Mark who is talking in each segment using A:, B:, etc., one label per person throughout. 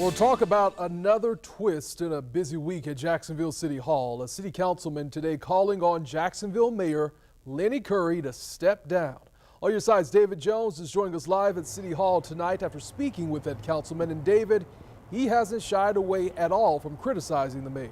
A: We'll talk about another twist in a busy week at Jacksonville City Hall. A city councilman today calling on Jacksonville Mayor Lenny Curry to step down. On your sides, David Jones is joining us live at City Hall tonight after speaking with that councilman. And David, he hasn't shied away at all from criticizing the mayor.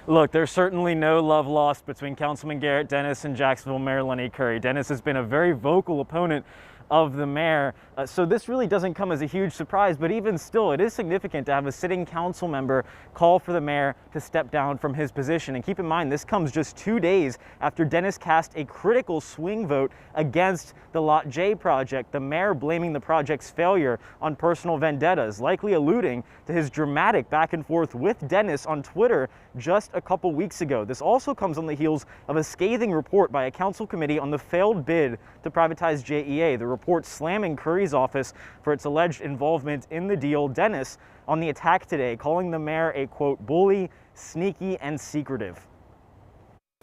B: Look, there's certainly no love lost between Councilman Garrett Dennis and Jacksonville Mayor Lenny Curry. Dennis has been a very vocal opponent of the mayor, so this really doesn't come as a huge surprise, but even still, it is significant to have a sitting council member call for the mayor to step down from his position. And keep in mind, this comes just 2 days after Dennis cast a critical swing vote against the Lot J project, the mayor blaming the project's failure on personal vendettas, likely alluding to his dramatic back and forth with Dennis on Twitter just a couple weeks ago. This also comes on the heels of a scathing report by a council committee on the failed bid to privatize JEA. The report slamming Curry's office for its alleged involvement in the deal. Dennis on the attack today, calling the mayor a, quote, bully, sneaky, and secretive.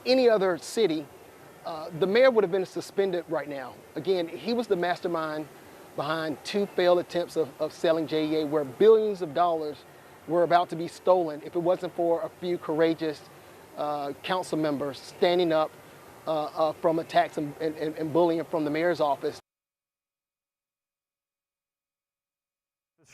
C: Any other city, the mayor would have been suspended right now. Again, he was the mastermind behind 2 failed attempts of selling JEA, where billions of dollars were about to be stolen if it wasn't for a few courageous council members standing up from attacks and bullying from the mayor's office.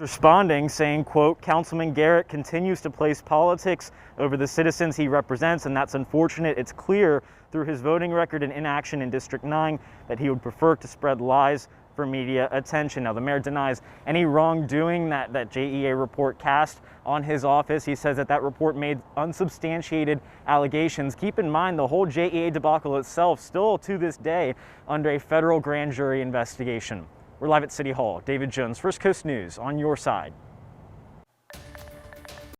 B: Responding, saying, quote, Councilman Garrett continues to place politics over the citizens he represents, and that's unfortunate. It's clear through his voting record and inaction in District 9 that he would prefer to spread lies for media attention. Now, the mayor denies any wrongdoing that JEA report cast on his office. He says that report made unsubstantiated allegations. Keep in mind, the whole JEA debacle itself still to this day under a federal grand jury investigation. We're live at City Hall. David Jones, First Coast News, on your side.